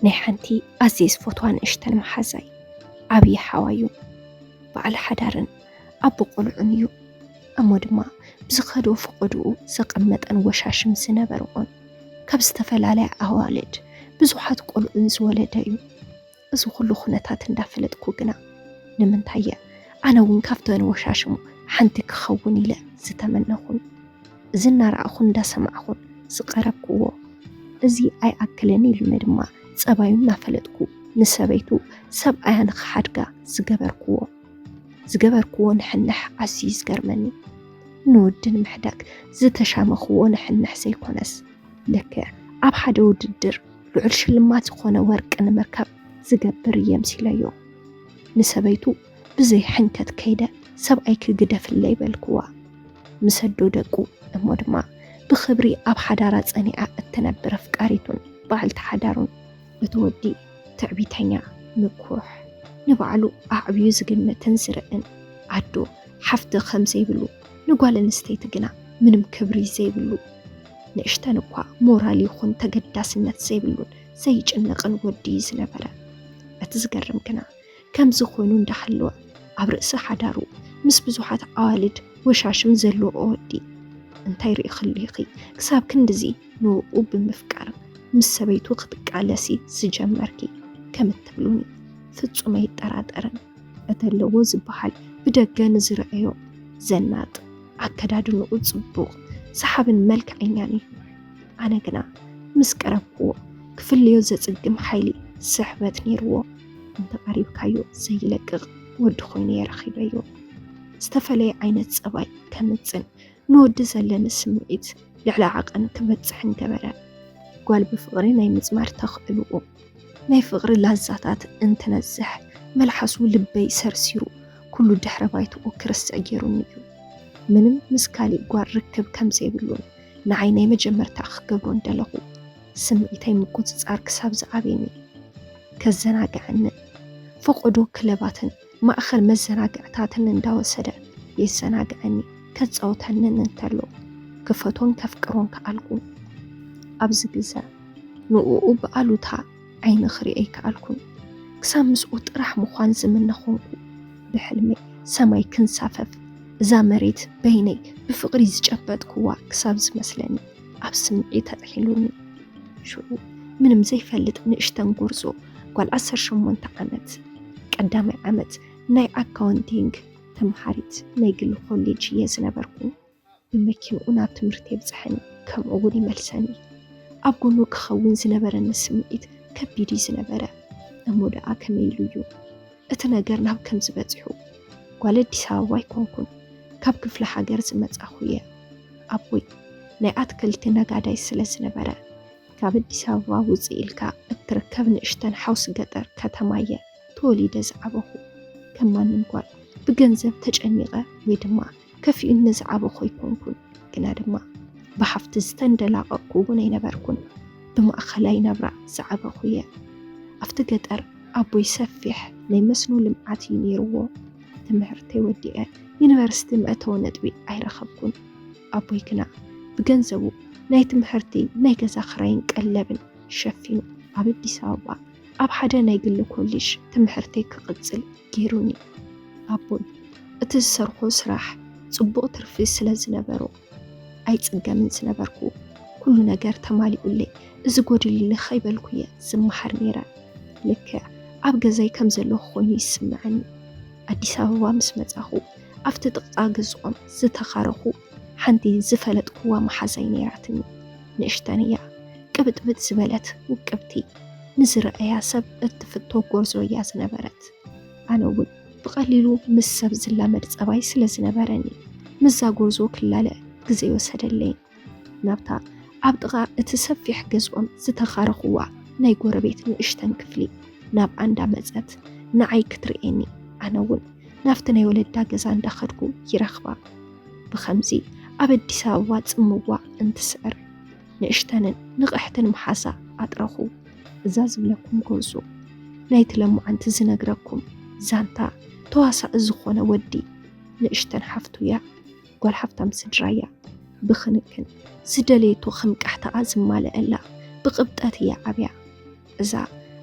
ናይ ሓንቲ ኣዚዝ ፎቶዋን እሽተን መሓዛይ ዓብይ ሓዋዩ በዓል ሓዳርን ኣቦ ቆልዑን እዩ እሞ ድማ ብዝኸዶ ፍቕድኡ ዘቐመጠን ወሻሽም ዝነበርዎን ካብ ዝተፈላለየ ኣዋልድ ብዙሓት ቆልዑን ዝወለደ እዩ እዚ ኩሉ ኩነታት እንዳፈለጥኩ ግና ንምንታይ ኣነ እውን ካብተን ወሻሽሙ ሓንቲ ክኸውን ኢለ ዝተመነኹን እዚ እናረኣኹን እንዳሰማዕኹን ዝቐረብክዎ እዚ ኣይኣክልን ኢሉነ ድማ ፀባዩ እናፈለጥኩ ንሰበይቱ ሰብኣያ ንኽሓድጋ ዝገበርክዎ ንሕንሕ ዓዝዩ ዝገርመኒ ንውድን ምሕዳግ ዝተሻመኽዎ ንሕንሕ ዘይኮነስ ልክዕ ኣብ ሓደ ውድድር ልዑል ሽልማት ዝኾነ ወርቂ ንምርካብ ዝገብር የምሲለዮ ንሰበይቱ ብዘይ ሕንከት ከይደ ሰብኣይ ክግደፍለ ይበልክዋ ምስ ኣዶ ደቁ እሞ ድማ ብኽብሪ ኣብ ሓዳራ ፀኒዓ እትነብር ኣፍቃሪቱን በዓልቲ ሓዳሩን እቲ ወዲ ትዕቢተኛ ምኩሕ ንባዕሉ ኣዕብዩ ዝግምትን ዝርእን ኣዶ ሓፍቲ ከም ዘይብሉ ንጓል ኣንስተይቲ ግና ምንም ክብሪ ዘይብሉ ንእሽተን እኳ ሞራል ይኹን ተገዳስነት ዘይብሉን ዘይጭነቕን ወዲ ዝነበረ እቲ ዝገርም ግና ከምዚ ኮይኑ እንዳሃለወ ኣብ ርእሲ ሓዳሩ ምስ ብዙሓት ኣዋልድ ወሻሽም ዘለዎ ወዲ እንታይ ርኢ ክልኺ ክሳብ ክንድዚ ንውኡ ብምፍቃር ምስ ሰበይቱ ክትቃለሲ ዝጀመርኪ ከም እትብሉኒ ፍጹም ኣይጠራጠርን እተለዎ ዝበሃል ብደገ ንዝረአዮ ዘናጥ ኣከዳድንኡ ጽቡቕ ሰሓብን መልክዐኛን እዩ ኣነ ግና ምስ ቀረብክዎ ክፍልዮ ዘጽግም ሓይሊ ስሕበት ነይርዎ እንተቐሪብካዮ ዘይለቅቕ ወዲ ኮይኑ የረኺበዮ ዝተፈለየ ዓይነት ፀባይ ከምፅን ንወዲ ዘለኒ ስምዒት ልዕሊ ዓቐን ክበፅሕን ገበረ ጓል ብፍቕሪ ናይ ምፅማር ተኽእልዎ ናይ ፍቕሪ ላዛታት እንትነዝሕ መልሓሱ ልበይ ሰርሲሩ ኩሉ ድሕረ ባይትኡ ክርስዕ ገይሩኒ እዩ ምንም ምስ ካሊእ ጓል ርክብ ከም ዘይብሉን ንዓይ ናይ መጀመርታ ክገብሮ እንደለኹ ስምዒተይ ምቁፅፃር ክሳብ ዝዓበየኒ ከዘናግዐንን ፈቆዶ ክለባትን ማእኸል መዘናግዕታትን እንዳወሰደ የዘናግዐኒ ከፃውተንን እንተሎ ክፈቶን ከፍቅሮን ከኣልኩ ኣብዚ ግዜ ንኡኡ ብኣሉታ ዓይኒ ክሪአይ ከኣልኩን ክሳብ ምስኡ ጥራሕ ምዃን ዝምነኾንኩ ብሕልመይ ሰማይ ክንሳፈፍ እዛ መሬት በይነይ ብፍቕሪ ዝጨበጥክዋ ክሳብ ዝመስለኒ ኣብ ስምዒ ተጥሒሉኒ ሽዑ ምንም ዘይፈልጥ ንእሽተን ጎርዞ ጓል 18 ዓመት ቀዳማይ ዓመት ናይ ኣካውንቲንግ ተምሃሪት ናይ ግሊ ኮሌጅ እየ ዝነበርኩ ብመኪንኡ ናብ ትምህርቲ የብፅሐኒ ከምኡ እውን ይመልሰኒ ኣብ ጎኑ ክኸውን ዝነበረኒ ስምዒት ከቢድ ዝነበረ እሞ ደኣ ከመይ ኢሉ እዩ እቲ ነገር ናብ ከም ዝበፅሑ ጓል ኣዲስ ኣበባ ኣይኮንኩን ካብ ክፍለ ሃገር ዝመፃኹ እየ ኣቦይ ናይ ኣትክልቲ ነጋዳይ ስለ ዝነበረ ካብ ኣዲስ ኣበባ ውፅእ ኢልካ እትርከብ ንእሽተን ሓውሲ ገጠር ከተማ እየ ተወሊደ ዝዓበኹ ከም ማንም ጓል ብገንዘብ ተጨኒቐ ወይ ድማ ከፊኡ ንዝዓበኹ ኣይኮንኩን ግና ድማ ብሓፍቲ ዝተንደላቐቅኩ እውን ኣይነበርኩን ብማእኸላይ ናብራ ዝዓበኹ እየ ኣብቲ ገጠር ኣቦይ ሰፊሕ ናይ መስኖ ልምዓት እዩ ነይርዎ ትምህርተይ ወዲአ ዩኒቨርሲቲ መእተዊ ነጥቢ ኣይረኸብኩን ኣቦይ ግና ብገንዘቡ ናይ ትምህርቲ ናይ ገዛ ክራይን ቀለብን ሸፊኑ ኣብ ኣዲስ ኣበባ ኣብ ሓደ ናይ ግሊ ኮሌጅ ትምህርተይ ክቕፅል ገይሩኒ ኣቦይ እቲ ዝሰርሖ ስራሕ ጽቡቕ ትርፊ ስለ ዝነበሮ ኣይጽገምን ዝነበርኩ ኩሉ ነገር ተማሊኡለይ እዚ ጎድልሊ ኸይበልኩ እየ ዝመሓር ነይረ ልክዕ ኣብ ገዛይ ከም ዘለኹ ኮይኑ ይስምዐኒ ኣዲስ ኣበባ ምስ መጻኹ ኣብቲ ጥቕጣ ገዝኦም ዝተኻረኹ ሓንቲ ዝፈለጥክዋ መሓዛይ ነይራትኒ ንእሽተን እያ ቅብጥብጥ ዝበለት ውቅብቲ ንዝረአያ ሰብ እትፍቶ ጎርዞ እያ ዝነበረት ኣነ እውን ብቐሊሉ ምስ ሰብ ዝላመድ ፀባይ ስለ ዝነበረኒ ምዛ ጎርዞ ክላለ ግዜ ወሰደለይ ናብታ ኣብ ጥቓ እቲ ሰፊሕ ገዝኦም ዝተኻረኽዋ ናይ ጎረቤት ንእሽተን ክፍሊ ናብ ኣንዳ መፀት ንዓይ ክትርኤኒ ኣነ እውን ናብቲ ናይ ወለዳ ገዛ እንዳኸድኩ ይረኽባ ብኸምዚ ኣብ ኣዲስ ኣበባ ጽምዋ እንትስዕር ንእሽተንን ንቕሕትን መሓዛ ኣጥረኹ እዛ ዝብለኩም ጎርዞ ናይቲ ለሙዓንቲ ዝነግረኩም ዛንታ ተዋሳኢ ዝኾነ ወዲ ንእሽተን ሓፍቱ እያ ጓል ሓፍታም ስድራ እያ ብኽንክን ዝደለየቶ ክንቃሕተኣ ዝማልአላ ብቕብጠት እያ ዓብያ እዛ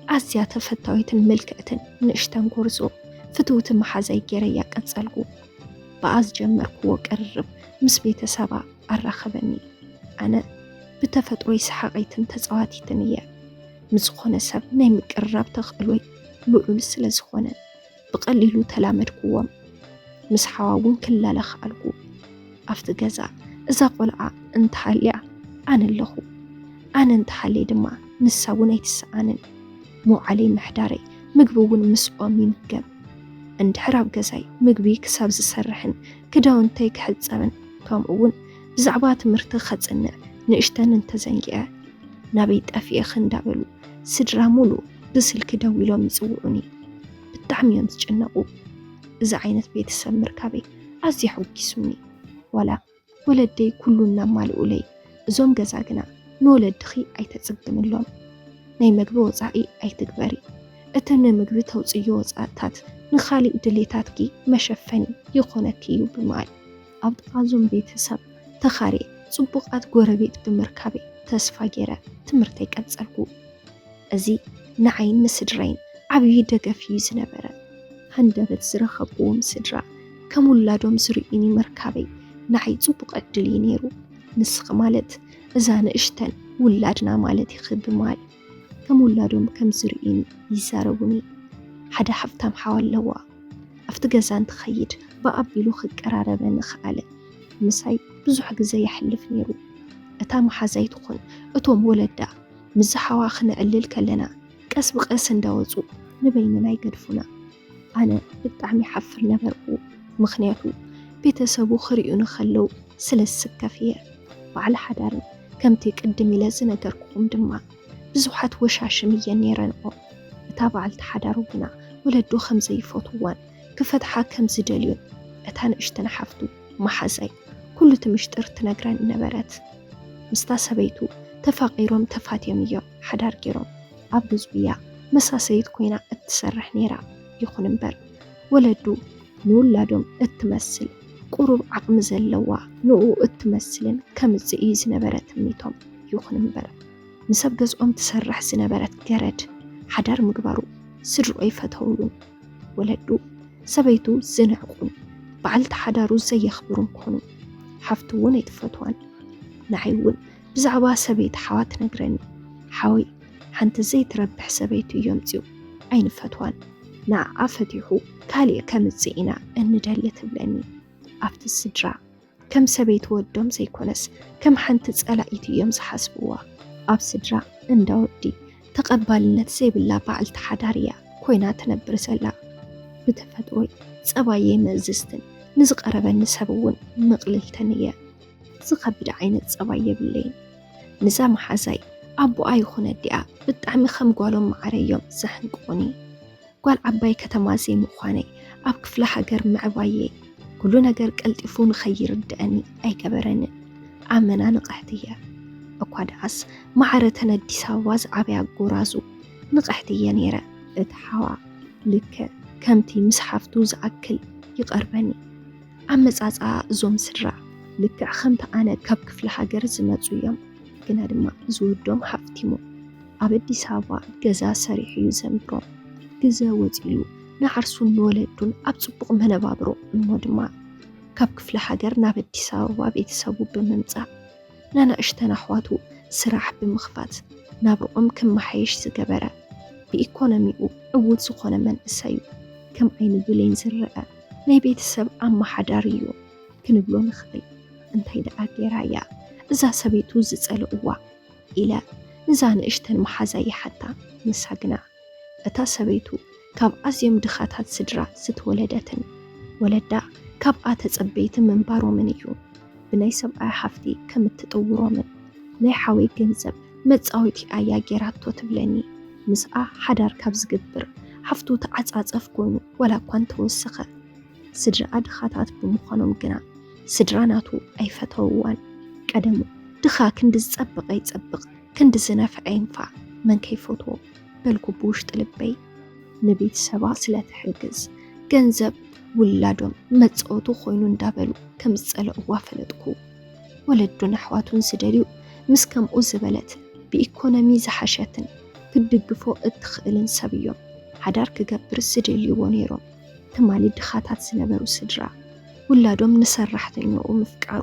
أزيا تفتويتن ملكأتن نشتن غرزو فتوت محازي جيريا قنصلغو بأز جمركو وقرب مس بيت سبا أرخبني أنا بتفتوي سحقيتن تزواتيتن إياه مس خونه سب ناي مقرب تخلوي لؤلؤ سلا زخونه بقليلو تلامدكوم مس حواون كلا لخالكو أفت جزا إذا قلع انت حاليا أنا اللهو أنا انت حالي دما نساون يتسانن مو علي محداري مقبوون مسقومي مقب عند حراب جزاي مقبي كساب زسرحن كداون تيك حد زمن توم أون بزعبات مرتخت إن نشتن انت زنجئة نبيت أفي خندابلو سدرا مولو بسل كداويلو مزوعني بالتعمية متجنقو إذا عينت بيت السمر كابي أزي حوكيسوني ولا ولدي كلنا مال أولي زوم جزاقنا نولد خي أي تتزقم اللوم ناي مقبو وزعي أي تكبري أتنا مقبو توزيو وزعاتات نخالي دليتاتكي مشفني يخونكيو بمال أبد قازم بيت السب تخاري صبقات قربيت بمركبي تسفا جيرا تمرتيك أتسألكو أزي نعين نسدرين عبي دقفي زنبرا هندبت زرخبوم سدرا كمولادوم زرئيني مركبي نعي صبق أدلي نيرو نسخ مالت إذا اشتن ولادنا مالت يخب مال كمولادوم كم زرئيني يساروني حدا حفتام حوال لوا أفتقزان تخيد بقبلو خد قراربا نخالة مساي بزوح جزي يحلف نيرو أتا محازاي تخون أتوم ولدا مزحوا خنقلل كلنا قس بقس نداوزو نبيننا يقدفونا أنا بطعمي حفر نبرقو مخنياتو بيتسابو خريقو نخلو سلس الكافية وعلى حدارن كمتي قدمي لازم نقرقوم دما بزوحات وشاشمية نيرانقو أتابع التحدارو بنا ولدو خمزة يفوتوان كفتحا كمز دليون أتان اشتنا حفتو محازاي كل تمشتر تنقران نبرات مستاسبيتو تفاقيروم تفاتيميو حدار جيروم عبدز بيا مساسيت كوينا اتسرح نيرا يخون مبر ولدو نولادوم اتمثل قرب عقم زلوا نو اتمثلن كمزئيز نبرات ميتوم يخون مبر نسب جزءهم تسرح زنبرات جرد حدار مقبارو سرعو يفتولون ولدو سبيتو زنعقون بعلت حدارو زي يخبرون كونو حفتوون يتفتوان نعيون بزعوا سبيت حوات نقرني حاوي حنت زي تربح سبيتو يومتيو عين فتوان نا أفتحو كالي كم زينا إن دالية بلاني أفت السدرا كم سبيت ودوم زي كونس كم حنت تسأل إيتو يومز حسبوا أب سدرا إن داودي تقبل نتسيب الله بعلت حداريا كوينا تنبر سلا بتفتوي صبايا مزستن نزق قربا نسبون مقلل تنية زقبد عين صبايا بالليل نزام حزاي أبو أي خون الدعاء بتعمي خم قالهم معريوم زحن قوني قال عباي كتمازي مخاني أب كفل حجر معبايي كلنا جر قلتفون خير الدأني أي كبرن عمنا نقحتية أقعد عس معرتنا ديساواز عبيا قرازو نقحتية نيرة اتحوا لك كمتي مسحفتو زعكل يقربني عم زعزع زوم سرع لك خمت أنا كب كفل حجر زماتو يوم كنا دما زودهم حفتيمو أبدي سابا جزا سريح يزمبرو جزا وزيلو نعرسون نولدون أبصبق من بابرو المدما كاب كفل حجر نابدي سابا بيتسابو بممزع نانا اشتنا حواتو سراح بمخفات نابرو كم محيش زقبرا بإيكونوميو عود سقونا من السيو كم عين بلين زرقا ناي بيتساب عم حداريو كنبلو نخبل انتي دقاقي رايا إذا سبيتو زتسألوا إلى نزان اشتن محازاي حتى نساقنا أتا سبيتو كاب أزيم دخاتات سدرا ست ولدتن ولدا كاب آتت من بارو منيو بناي سبعا حفتي كم تطورو من ناي حاوي جنزب متساويتي آيا جيراتو تبلاني مسعا حدار كاب زقبر حفتو تعاز أفقونو ولا كوان توسخة سدرا دخاتات بمخانو مقنا سدراناتو أي فتووان قدمو دخا كندز تطبق يتطبق كندز نافع ينفع من كيفوتو بلكو بوش تلبي نبيت سبا سلا تحجز جنزب ولادهم متسقوتو خوينو ندابلو كم تسألو وافلتكو ولدو نحواتون سدريو مسكم أزبلت بإيكونومي زحشتن ክድግፎ እትኽእልን ሰብ እዮም ሓዳር ክገብር ዝደልይዎ ነይሮም። ትማሊ ድኻታት ዝነበሩ ስድራ ውላዶም ንሰራሕተኛኡ ምፍቃሩ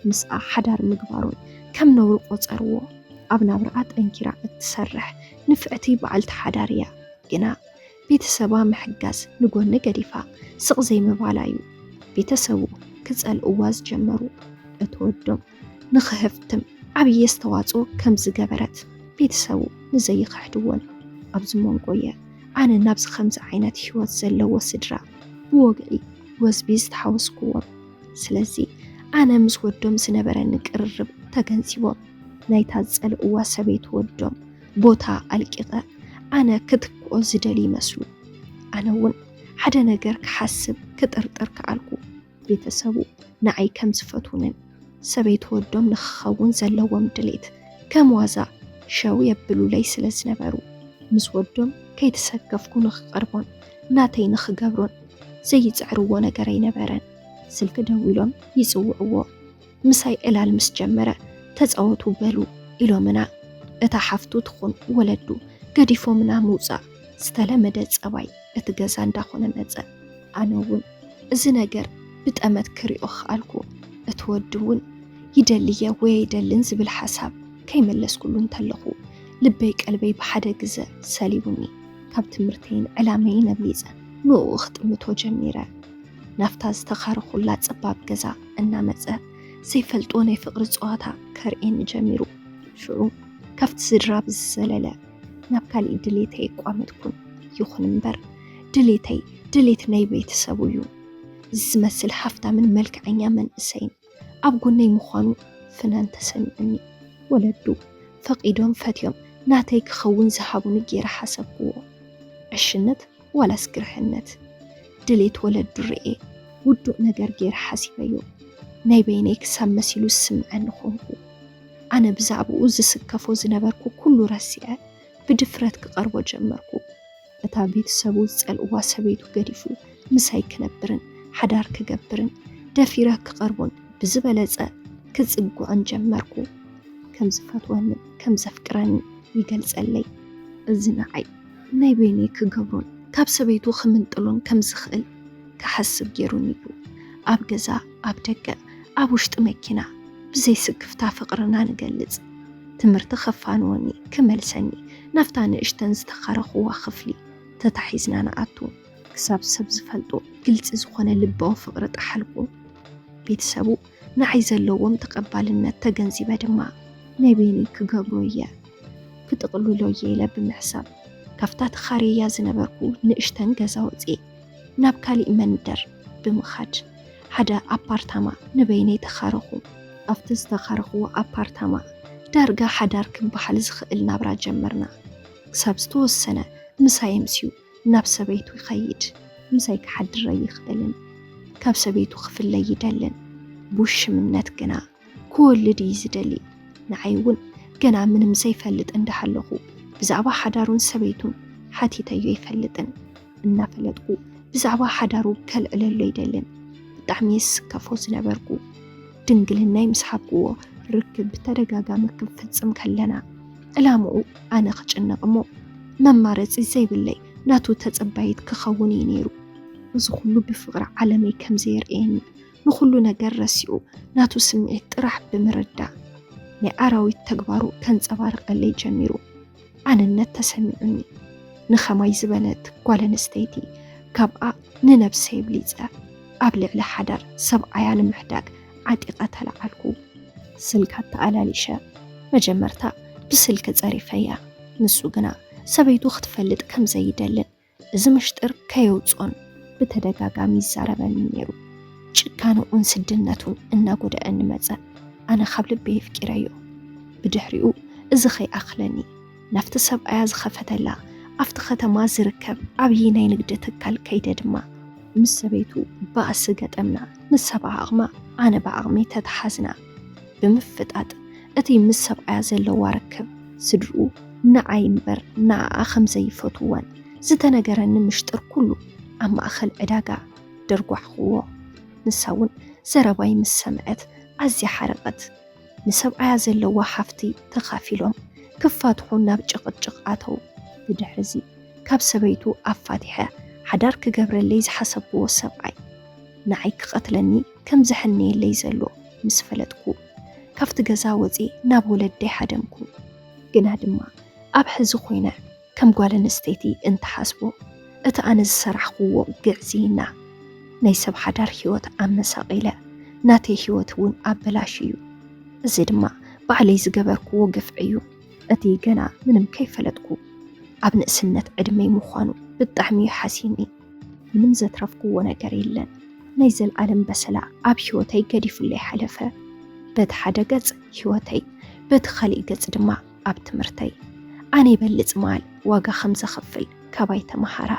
ምስኣ ሓዳር ምግባሩን ከም ነውሩ ቆፀርዎ። ኣብ ናብርኣ ጠንኪራ እትሰርሕ ንፍዕቲ በዓልቲ ሓዳር እያ። ግና ቤተሰባ ምሕጋዝ ንጎኒ ገዲፋ ስቕ ዘይምባላ እዩ ቤተሰቡ ክጸልእዋ ዝጀመሩ። እትወዶም ንኽህፍትም ዓብዪ ኣስተዋፅኦ ከም ዝገበረት ቤተሰቡ ንዘይኽሕድዎን። ኣብዚ መንጎየ ኣነ ናብዚ ከምዚ ዓይነት ህይወት ዘለዎ ስድራ ብወግዒ ወዝቢ ዝተሓወስኩዎም። ስለዚ ኣነ ምስ ወዶም ዝነበረኒ ቅርርብ ተገንዚቦም ናይታ ዝጸልእዋ ሰበይቲ ወዶም ቦታ ኣልቂቐ ኣነ ክትክኦ ዝደሊ ይመስሉ። ኣነ እውን ሓደ ነገር ክሓስብ ክጥርጥር ከኣልኩ ቤተሰቡ ንዓይ ከም ዝፈትውንን ሰበይቲ ወዶም ንክኸውን ዘለዎም ድሌት ከም ዋዛ ሸው የብሉለይ ስለ ዝነበሩ ምስ ወዶም ከይተሰገፍኩ ንኽቐርቦን ናተይ ንኽገብሮን ዘይፅዕርዎ ነገር ኣይነበረን። ስልኪ ደው ኢሎም ይፅውዕዎ። ምሳይ ዕላል ምስ ጀመረ ተፃወቱ በሉ ኢሎምና እታ ሓፍቱ ትኹን ወለዱ ገዲፎምና ምውፃእ ዝተለመደ ፀባይ እቲ ገዛ እንዳኾነ መፀ። ኣነ እውን እዚ ነገር ብጠመት ክሪኦ ክኣልኩ እቲ ወዲ እውን ይደልየ ወይ ኣይደልን ዝብል ሓሳብ ከይመለስኩሉ እንተለኹ ልበይ ቀልበይ ብሓደ ግዜ ሰሊቡኒ። ካብ ትምህርተይን ዕላመይን ኣብሊፀ ንኡ ክጥምቶ ጀሚረ። ናፍታ ዝተኻረኹላ ፀባብ ገዛ እናመፀ ዘይፈልጦ ናይ ፍቕሪ ፀዋታ ከርኤኒ ጀሚሩ። ሽዑ ካብቲ ስድራ ብዝዘለለ ናብ ካሊእ ድሌተይ ቋመጥኩን። ይኹን እምበር ድሌተይ ድሌት ናይ ቤተሰቡ እዩ። ዝመስል ሓፍታምን መልክዐኛ መንእሰይን ኣብ ጎነይ ምዃኑ ፍናን ተሰሚዑኒ። ወለዱ ፈቒዶም ፈትዮም ናተይ ክኸውን ዝሃቡኒ ጌረ ሓሰብክዎ። ዕሽነት ዋላስ ግርሕነት ድሌት ወለዱ ርኤ ውዱእ ነገር ጌረ ሓሲበዮ። ናይ በይነይ ክሳብ መሲሉ ዝስምዐኒ ኾንኩ። ኣነ ብዛዕባኡ ዝስከፎ ዝነበርኩ ኩሉ ረሲዐ ብድፍረት ክቐርቦ ጀመርኩ። እታ ቤተሰቡ ዝጸልእዋ ሰበይቱ ገዲፉ ምሳይ ክነብርን ሓዳር ክገብርን ደፊረ ክቐርቦን ብዝበለጸ ክጽጉዕን ጀመርኩ። ከም ዝፈትወንን ከም ዘፍቅረንን ይገልጸለይ። እዚ ንዓይ ናይ በይነይ ክገብሮን ካብ ሰበይቱ ክምንጥሎን ከም ዝኽእል ክሓስብ ጌሩን እዩ። ኣብ ገዛ ኣብ ደገ ኣብ ውሽጢ መኪና ብዘይስክፍታ ፍቕርና ንገልጽ። ትምህርቲ ኸፋንወኒ ክመልሰኒ ናፍታ ንእሽተን ዝተኻረኽዋ ክፍሊ ተታሒዝና ንኣቱ። ክሳብ ሰብ ዝፈልጦ ግልፂ ዝኾነ ልባዊ ፍቕሪ ጣሓልኩ። ቤተሰቡ ንዓይ ዘለዎም ተቐባልነት ተገንዚበ ድማ ናይ በይነይ ክገብሮ እየ ክጥቕልሎ እየ ኢለ ብምሕሳብ ካብታ ተኻርያ ዝነበርኩ ንእሽተን ገዛ ወፂእ ናብ ካሊእ መንደር ብምኻድ ሓደ ኣፓርታማ ንበይነይ ተኻረኹ። ኣብቲ ዝተኻረኽዎ ኣፓርታማ ዳርጋ ሓዳር ክበሃል ዝኽእል ናብራ ጀመርና። ክሳብ ዝተወሰነ ምሳይ ምሲዩ ናብ ሰበይቱ ይኸይድ። ምሳይ ክሓድረ ይኽእልን ካብ ሰበይቱ ክፍለይ ይደልን። ብውሽምነት ግና ክወልድ እዩ ዝደሊ። ንዓይ እውን ገና ምንም ዘይፈልጥ እንዳሃለኹ ብዛዕባ ሓዳሩን ሰበይቱን ሓቲተዮ ይፈልጥን። እናፈለጥኩ ብዛዕባ ሓዳሩ ከልዕለሎ ይደልን። ብጣዕሚ ዝስከፎ ዝነበርኩ ድንግልናይ ምስ ሓብክዎ ርክብ ብተደጋጋሚ ክፍጽም ከለና ዕላምኡ ኣነ ክጭነቕ እሞ መማረፂ ዘይብለይ ናቱ ተጸባይት ክኸውን እዩ ነይሩ። እዚ ኩሉ ብፍቕሪ ዓለመይ ከም ዘየርኤኒ ንኩሉ ነገር ረሲኡ ናቱ ስምዒት ጥራሕ ብምርዳእ ናይ ኣራዊት ተግባሩ ከንጸባርቐለይ ጀሚሩ። ኣነነት ተሰሚዑኒ። ንኸማይ ዝበለት ጓል ኣንስተይቲ ካብኣ ንነብሰ የብሊፀ ኣብ ልዕሊ ሓዳር ሰብኣያ ንምሕዳግ ዓጢቐ ተለዓልኩ። ስልካ ተኣላሊሸ መጀመርታ ብስልኪ ጸሪፈያ። ንሱ ግና ሰበይቱ ክትፈልጥ ከም ዘይደልን እዚ ምሽጥር ከየውፆን ብተደጋጋሚ ይዛረበኒ ነይሩ። ጭካንኡን ስድነቱን እናጎደአኒ መፀ። ኣነ ካብ ልበይ የፍቂረዮ። ብድሕሪኡ እዚ ኸይኣኽለኒ ናፍቲ ሰብኣያ ዝኸፈተላ ኣብቲ ከተማ ዝርከብ ዓብዪ ናይ ንግዲ ትካል ከይደ ድማ ምስ ሰበይቱ ባእሲ ገጠምና። ንሰብ ዓቕማ ኣነ ብዓቕሚ ተተሓዝና። ብምፍጣጥ እቲ ምስ ሰብኣያ ዘለዋ ርክብ ስድርኡ ንዓይ እምበር ንዓኣ ከም ዘይፈትዎን ዝተነገረኒ ምሽጥር ኩሉ ኣብ ማእኸል ዕዳጋ ደርጓሕኽዎ። ንሳ እውን ዘረባይ ምስ ሰምዐት ኣዝያ ሓረቐት። ንሰብኣያ ዘለዋ ሓፍቲ ተኻፊሎም ክፋትሑ ናብ ጭቕጭቕ ኣተው። ብድሕዚ ካብ ሰበይቱ ኣፋቲሐ ሓዳር ክገብረለይ ዝሓሰብዎ ሰብኣይ ንዓይ ክቐትለኒ ከም ዝሕነየለይ ዘሎ ምስ ፈለጥኩ ካብቲ ገዛ ወፂ ናብ ወለደይ ሓደምኩ። ግና ድማ ኣብ ሕዚ ኮይነ ከም ጓል ኣንስተይቲ እንተሓስቦ እቲ ኣነ ዝሰራሕክዎ ግዕዝይና ናይ ሰብ ሓዳር ህይወት ኣመሳቂለ ናተይ ህይወት እውን ኣበላሽ እዩ። እዚ ድማ ባዕለይ ዝገበርክዎ ገፍዒ እዩ። እቲ ገና ምንም ከይፈለጥኩ ኣብ ንእስነት ዕድመይ ምዃኑ ብጣዕሚ ሓሲኒ። ምንም ዘትረፍክዎ ነገር የለን። ናይ ዘለዓለም በሰላ ኣብ ህይወተይ ገዲፉለይ ሓለፈ። በቲ ሓደ ገጽ ህይወተይ፣ በቲ ካሊእ ገጽ ድማ ኣብ ትምህርተይ። ኣነ ይበልጽ ማል ዋጋ ከም ዘኸፍል ካባይ ተመሃራ።